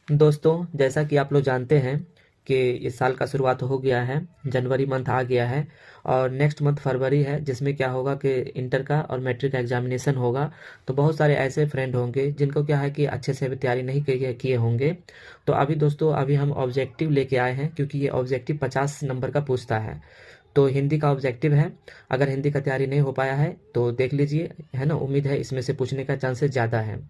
दोस्तों, जैसा कि आप लोग जानते हैं कि इस साल का शुरुआत हो गया है, जनवरी मंथ आ गया है और नेक्स्ट मंथ फरवरी है, जिसमें क्या होगा कि इंटर का और मैट्रिक का एग्जामिनेशन होगा। तो बहुत सारे ऐसे फ्रेंड होंगे जिनको क्या है कि अच्छे से अभी तैयारी नहीं किए होंगे। तो अभी दोस्तों, अभी हम ऑब्जेक्टिव लेके आए हैं, क्योंकि ये ऑब्जेक्टिव 50 नंबर का पूछता है। तो हिंदी का ऑब्जेक्टिव है। अगर हिंदी का तैयारी नहीं हो पाया है तो देख लीजिए, है ना, उम्मीद है इसमें से पूछने का चांसेस ज़्यादा है।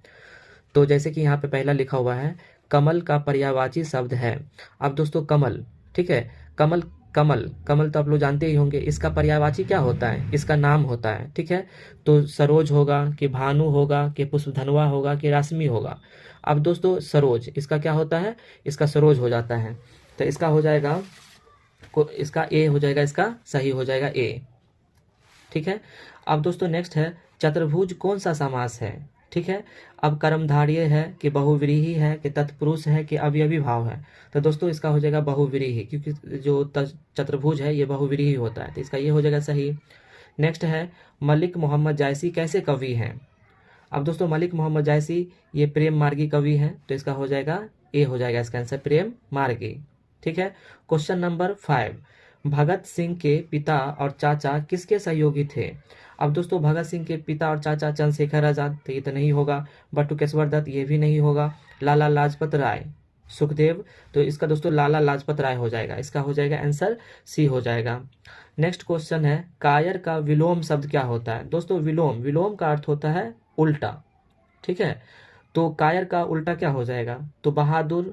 तो जैसे कि यहाँ पे पहला लिखा हुआ है, कमल का पर्यायवाची शब्द है। अब दोस्तों, कमल, ठीक है, कमल, कमल कमल तो आप लोग जानते ही होंगे। इसका पर्यायवाची क्या होता है? इसका नाम होता है, ठीक है। तो सरोज होगा कि भानु होगा कि पुष्पधनवा होगा कि राशमि होगा। अब दोस्तों, सरोज इसका क्या होता है? इसका सरोज हो जाता है। तो इसका हो जाएगा, इसका ए हो जाएगा, इसका सही हो जाएगा ए, ठीक है। अब दोस्तों नेक्स्ट है, चतुर्भुज कौन सा समास है? ठीक है। अब कर्मधारय है कि बहुव्रीहि है कि तत्पुरुष है कि अवयवी भाव है? तो दोस्तों इसका हो जाएगा बहुव्रीहि, क्योंकि जो चतुर्भुज है ये बहुव्रीहि होता है, तो इसका ये हो जाएगा सही। नेक्स्ट है, मलिक मोहम्मद जायसी कैसे कवि हैं? अब दोस्तों, मलिक मोहम्मद जायसी ये प्रेम मार्गी कवि हैं, तो इसका हो जाएगा ए हो जाएगा इसका आंसर, प्रेम मार्गी, ठीक है। क्वेश्चन नंबर 5, भगत सिंह के पिता और चाचा किसके सहयोगी थे? अब दोस्तों, भगत सिंह के पिता और चाचा चंद्रशेखर आजाद, तो ये तो नहीं होगा। बटुकेश्वर दत्त, ये भी नहीं होगा। लाला लाजपत राय, सुखदेव, तो इसका दोस्तों लाला लाजपत राय हो जाएगा, इसका हो जाएगा आंसर सी हो जाएगा। नेक्स्ट क्वेश्चन है, कायर का विलोम शब्द क्या होता है? दोस्तों, विलोम, विलोम का अर्थ होता है उल्टा, ठीक है। तो कायर का उल्टा क्या हो जाएगा? तो बहादुर,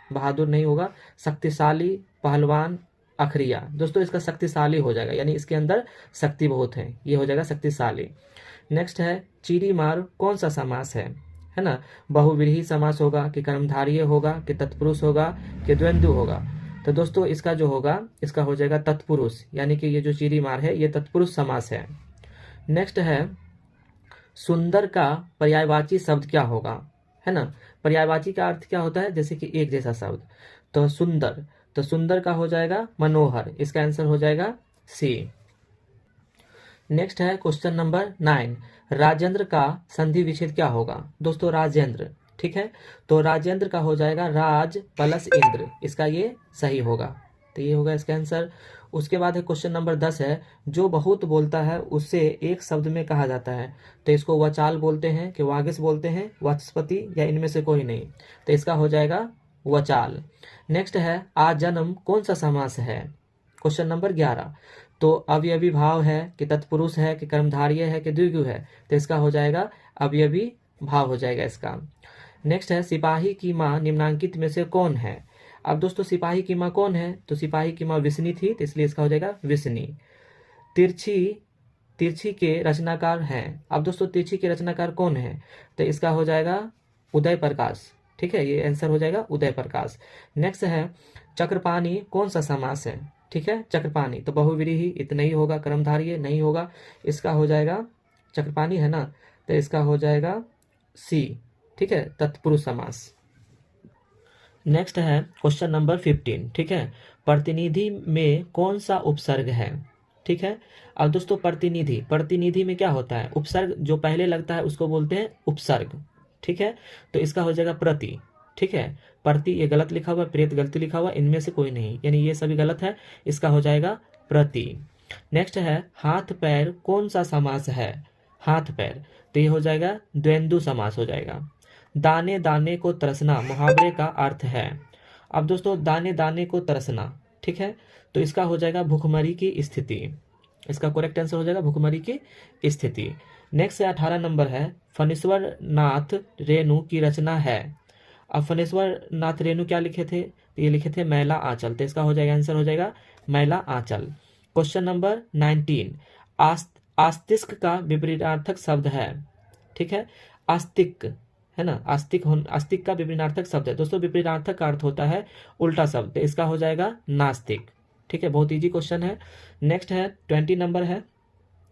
बहादुर नहीं होगा। शक्तिशाली, पहलवान, अखरिया, दोस्तों इसका शक्तिशाली हो जाएगा, यानी इसके अंदर शक्ति बहुत है, ये हो जाएगा शक्तिशाली। नेक्स्ट है, चीरी मार कौन सा समास है ना? बहुव्रीहि समास होगा कि कर्मधारय होगा कि तत्पुरुष होगा कि द्वंद्व होगा? तो दोस्तों इसका जो होगा, इसका हो जाएगा तत्पुरुष, यानी कि ये जो चीरी मार है ये तत्पुरुष समास है। नेक्स्ट है, सुंदर का पर्यायवाची शब्द क्या होगा? है ना, पर्यायवाची का अर्थ क्या होता है? जैसे कि एक जैसा शब्द। तो सुंदर, तो सुंदर का हो जाएगा मनोहर, इसका आंसर हो जाएगा सी। नेक्स्ट है क्वेश्चन नंबर 9, राजेंद्र का संधि विच्छेद क्या होगा? दोस्तों राजेंद्र, ठीक है, तो राजेंद्र का हो जाएगा राज प्लस इंद्र, इसका ये सही होगा, तो ये होगा इसका आंसर। उसके बाद है क्वेश्चन नंबर 10 है, जो बहुत बोलता है उससे एक शब्द में कहा जाता है? तो इसको वचाल बोलते हैं कि वागिश बोलते हैं, वाचस्पति, या इनमें से कोई नहीं? तो इसका हो जाएगा वचाल। नेक्स्ट है, आजन्म कौन सा समास है? क्वेश्चन नंबर 11, तो अवयवी भाव है कि तत्पुरुष है कि कर्मधारय है कि द्विगु है? तो इसका हो जाएगा अवयवी भाव हो जाएगा इसका। नेक्स्ट है, सिपाही की माँ निम्नांकित में से कौन है? अब दोस्तों, सिपाही की माँ कौन है? तो सिपाही की माँ विष्णु थी, तो इसलिए इसका हो जाएगा विष्णु। तिरछी, तिरछी के रचनाकार हैं। अब दोस्तों, तिरछी के रचनाकार कौन है? तो इसका हो जाएगा उदय प्रकाश, ठीक है, ये आंसर हो जाएगा उदय प्रकाश। नेक्स्ट है, चक्रपाणी कौन सा समास है? ठीक है, चक्रपाणी तो बहुव्रीहि, इतना ही होगा, कर्मधारय नहीं होगा, इसका हो जाएगा चक्रपाणी, है ना, तो इसका हो जाएगा सी, ठीक है, तत्पुरुष समास। नेक्स्ट है क्वेश्चन नंबर 15, ठीक है, प्रतिनिधि में कौन सा उपसर्ग है? ठीक है। अब दोस्तों, प्रतिनिधि, प्रतिनिधि में क्या होता है? उपसर्ग जो पहले लगता है उसको बोलते हैं उपसर्ग, ठीक है, तो इसका हो जाएगा प्रति, ठीक है। प्रति ये गलत लिखा हुआ, प्रेत गलती लिखा हुआ, इनमें से कोई नहीं, यानी ये सभी गलत है, इसका हो जाएगा प्रति। नेक्स्ट है, हाथ पैर कौन सा समास है? हाथ पैर, तो ये हो जाएगा द्वंद्व समास हो जाएगा। दाने दाने को तरसना मुहावरे का अर्थ है। अब दोस्तों, दाने दाने को तरसना, ठीक है, तो इसका हो जाएगा भूखमरी की स्थिति, इसका करेक्ट आंसर हो जाएगा भूखमरी की स्थिति। नेक्स्ट है 18 नंबर है, फणीश्वर नाथ रेणु की रचना है। अब फणीश्वर नाथ रेणु क्या लिखे थे? तो ये लिखे थे मैला आंचल, तो इसका हो जाएगा आंसर हो जाएगा मैला आंचल। क्वेश्चन नंबर 19, आस्तिक का विपरीतार्थक शब्द है, ठीक है, आस्तिक, है ना, आस्तिक, आस्तिक का विपरीतार्थक शब्द है। दोस्तों, विपरीतार्थक का अर्थ होता है उल्टा शब्द, तो इसका हो जाएगा नास्तिक, ठीक है, बहुत इजी क्वेश्चन है। नेक्स्ट है 20 नंबर है,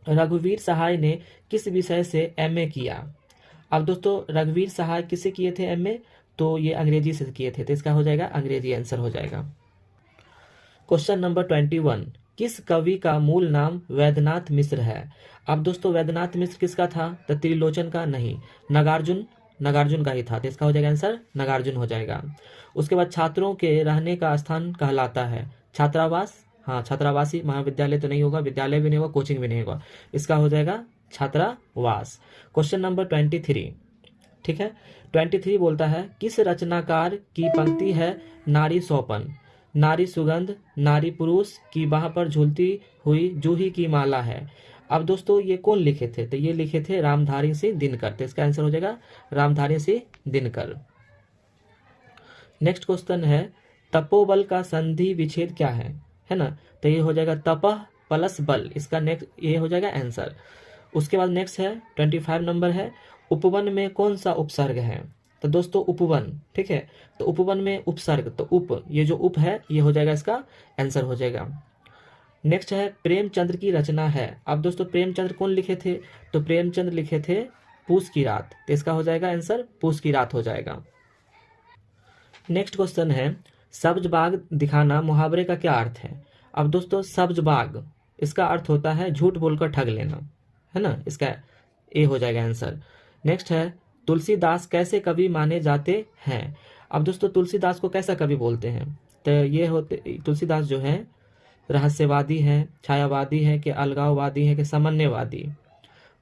रघुवीर सहाय ने किस विषय से एमए किया? अब दोस्तों, रघुवीर सहाय किससे किए थे एमए? तो ये अंग्रेजी से किए थे, तो इसका हो जाएगा अंग्रेजी आंसर हो जाएगा। क्वेश्चन नंबर 21, किस कवि का मूल नाम वैद्यनाथ मिश्र है? अब दोस्तों, वैद्यनाथ मिश्र किसका था? तो त्रिलोचन का नहीं, नागार्जुन, नागार्जुन का ही था, तो इसका हो जाएगा आंसर नागार्जुन हो जाएगा। उसके बाद छात्रों के रहने का स्थान कहलाता है छात्रावास, हाँ छात्रावासी, महाविद्यालय तो नहीं होगा, विद्यालय भी नहीं होगा, कोचिंग भी नहीं होगा, इसका हो जाएगा छात्रावास। क्वेश्चन नंबर 23, ठीक है। 23 बोलता है किस रचनाकार की पंक्ति है नारी सौपन, नारी सुगंध, नारी पुरुष की बाह पर झूलती हुई जूही की माला है। अब दोस्तों ये कौन लिखे थे, तो ये लिखे थे रामधारी सिंह दिनकर, तो इसका आंसर हो जाएगा रामधारी सिंह दिनकर। नेक्स्ट क्वेश्चन है तपोबल का संधि विच्छेद क्या है ना, तो ये हो जाएगा तपह प्लस बल, इसका नेक्स्ट ये हो जाएगा आंसर। उसके बाद नेक्स्ट है 25 नंबर है उपवन में कौन सा उपसर्ग है, तो दोस्तों उपवन, ठीक है, तो उपवन में उपसर्ग, तो उप, ये जो उप है ये हो जाएगा इसका आंसर हो जाएगा। नेक्स्ट है प्रेमचंद्र की रचना है। अब दोस्तों प्रेमचंद्र कौन लिखे थे, तो प्रेमचंद्र लिखे थे पूस की रात, तो इसका हो जाएगा आंसर पूस की रात हो जाएगा। नेक्स्ट क्वेश्चन है सब्ज बाग दिखाना मुहावरे का क्या अर्थ है। अब दोस्तों सब्ज बाग इसका अर्थ होता है झूठ बोलकर ठग लेना, है ना, इसका ए हो जाएगा आंसर। नेक्स्ट है तुलसीदास कैसे कवि माने जाते हैं। अब दोस्तों तुलसीदास को कैसा कवि बोलते हैं, तो ये होते तुलसीदास जो है रहस्यवादी है, छायावादी है, कि अलगाववादी है, कि समन्वयवादी,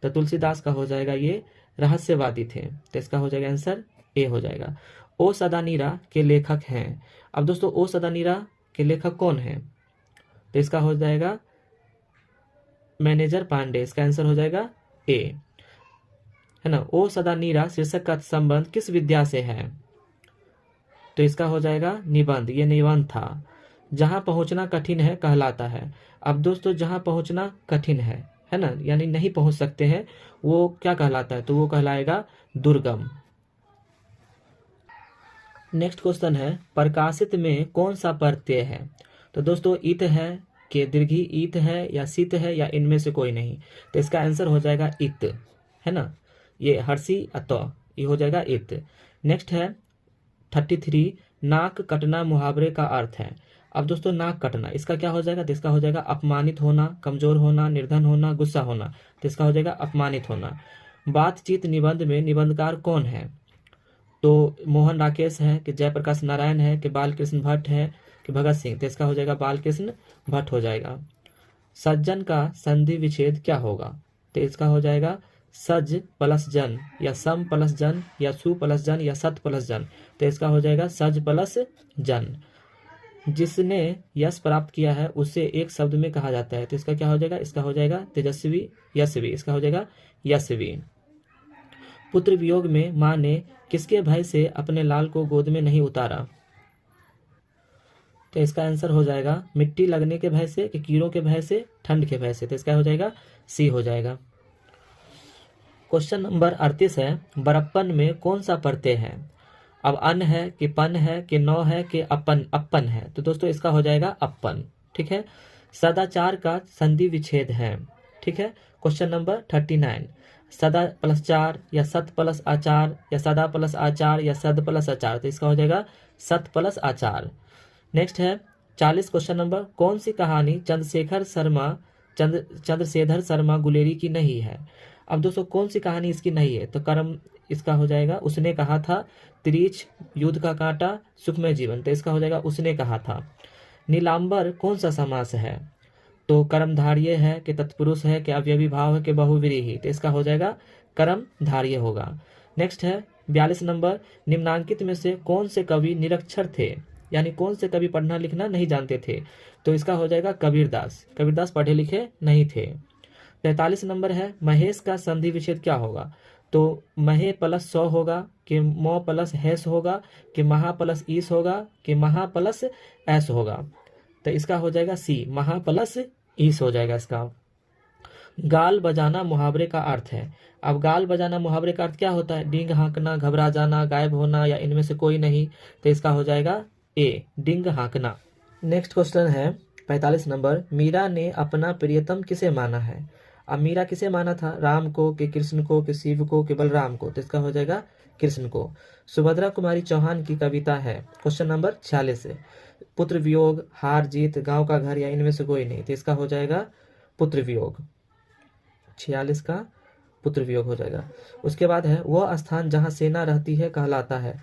तो तुलसीदास का हो जाएगा ये रहस्यवादी थे, तो इसका हो जाएगा आंसर ए हो जाएगा। ओ सदानीरा के लेखक हैं। अब दोस्तों ओ सदानीरा के लेखक कौन है, तो इसका हो जाएगा मैनेजर पांडे, इसका आंसर हो जाएगा ए, है ना। ओ सदानीरा शीर्षक का संबंध किस विद्या से है, तो इसका हो जाएगा निबंध, ये निबंध था। जहां पहुंचना कठिन है कहलाता है। अब दोस्तों जहां पहुंचना कठिन है ना, यानी नहीं पहुंच सकते हैं, वो क्या कहलाता है, तो वो कहलाएगा दुर्गम। नेक्स्ट क्वेश्चन है प्रकाशित में कौन सा प्रत्यय है, तो दोस्तों इत है, कि दीर्घी इत है, या सित है, या इनमें से कोई नहीं, तो इसका आंसर हो जाएगा इत, है ना, ये हर्षी अत, ये हो जाएगा इत। नेक्स्ट है 33 नाक कटना मुहावरे का अर्थ है। अब दोस्तों नाक कटना इसका क्या हो जाएगा, तो इसका हो जाएगा अपमानित होना, कमजोर होना, निर्धन होना, गुस्सा होना, तो इसका हो जाएगा अपमानित होना। बातचीत निबंध में निबंधकार कौन है, तो मोहन राकेश है, कि जयप्रकाश नारायण है, कि बालकृष्ण भट्ट है, कि भगत सिंह, तो इसका हो जाएगा बालकृष्ण भट्ट हो जाएगा। सज्जन का संधि विच्छेद क्या होगा, तो इसका हो जाएगा सज प्लस जन, या सम प्लस जन, या सु प्लस जन, या सत प्लस जन, तो इसका हो जाएगा सज प्लस जन। जिसने यश प्राप्त किया है उसे एक शब्द में कहा जाता है, तो इसका क्या हो जाएगा, इसका हो जाएगा तेजस्वी यशवी, इसका हो जाएगा यशवी। पुत्र वियोग में मां ने किसके भय से अपने लाल को गोद में नहीं उतारा, तो इसका आंसर हो जाएगा मिट्टी लगने के भय से, कि कीड़ों के भय से, ठंड के भय से, तो इसका हो जाएगा सी हो जाएगा। क्वेश्चन नंबर 38 है बरप्पन में कौन सा प्रत्यय है। अब अन है, कि पन है, कि नौ है, कि अपन अपन है, तो दोस्तों इसका हो जाएगा अपन, ठीक है। सदाचार का संधि विच्छेद है, ठीक है। क्वेश्चन नंबर 39 सदा प्लस चार, या सत प्लस आचार, या सदा प्लस आचार, या सद प्लस आचार, तो इसका हो जाएगा सत प्लस आचार। नेक्स्ट है 40 क्वेश्चन नंबर कौन सी कहानी चंद्रशेखर शर्मा गुलेरी की नहीं है। अब दोस्तों कौन सी कहानी इसकी नहीं है, तो कर्म इसका हो जाएगा उसने कहा था, त्रिच, युद्ध का कांटा, सुखमय जीवन, तो इसका हो जाएगा उसने कहा था। नीलांबर कौन सा समास है, तो कर्मधार्य है, कि तत्पुरुष है, कि अवयवी भाव है, कि बहुव्रीहि, तो इसका हो जाएगा कर्मधार्य होगा। नेक्स्ट है 42 नंबर निम्नांकित में से कौन से कवि निरक्षर थे, यानी कौन से कवि पढ़ना लिखना नहीं जानते थे, तो इसका हो जाएगा कबीरदास, कबीरदास पढ़े लिखे नहीं थे। 43 नंबर है महेश का संधि विच्छेद क्या होगा, तो महे प्लस सौ होगा, कि मो प्लस हैस होगा, कि महा प्लस ईस होगा, कि महा प्लस ऐस होगा, तो इसका हो जाएगा सी, महा प्लस ईस हो जाएगा इसका। गाल बजाना मुहावरे का अर्थ है। अब गाल बजाना मुहावरे का अर्थ क्या होता है, डींग हाँकना, घबरा जाना, गायब होना, या इनमें से कोई नहीं, तो इसका हो जाएगा ए, डिंग हाँकना। नेक्स्ट क्वेश्चन है 45 नंबर मीरा ने अपना प्रियतम किसे माना है। अब मीरा किसे माना था, राम को, कि कृष्ण को, कि शिव को, कि बलराम को, तो इसका हो जाएगा कृष्ण को। सुभद्रा कुमारी चौहान की कविता है क्वेश्चन नंबर 46 है पुत्र वियोग, हार जीत, गांव का घर, या इनमें से कोई नहीं, तो इसका हो जाएगा पुत्र वियोग। 46 का पुत्र वियोग हो जाएगा। उसके बाद है वह स्थान जहाँ सेना रहती है कहलाता है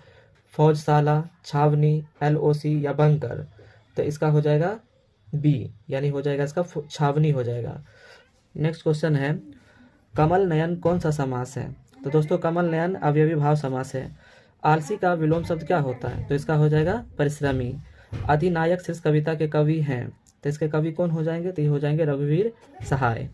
फौजशाला, छावनी, LOC या बंकर। तो इसका हो जाएगा बी, यानी हो जाएगा इसका छावनी हो जाएगा। नेक्स्ट क्वेश्चन है कमल नयन कौन सा समास है? तो दोस्तों कमल नयन अवयवी भाव समास है। आलसी का विलोम शब्द क्या होता है? तो इसका हो जाएगा परिश्रमी। अधिनायक शीर्ष कविता के कवि हैं, तो इसके कवि कौन हो जाएंगे? तो ये हो जाएंगे रघुवीर सहाय।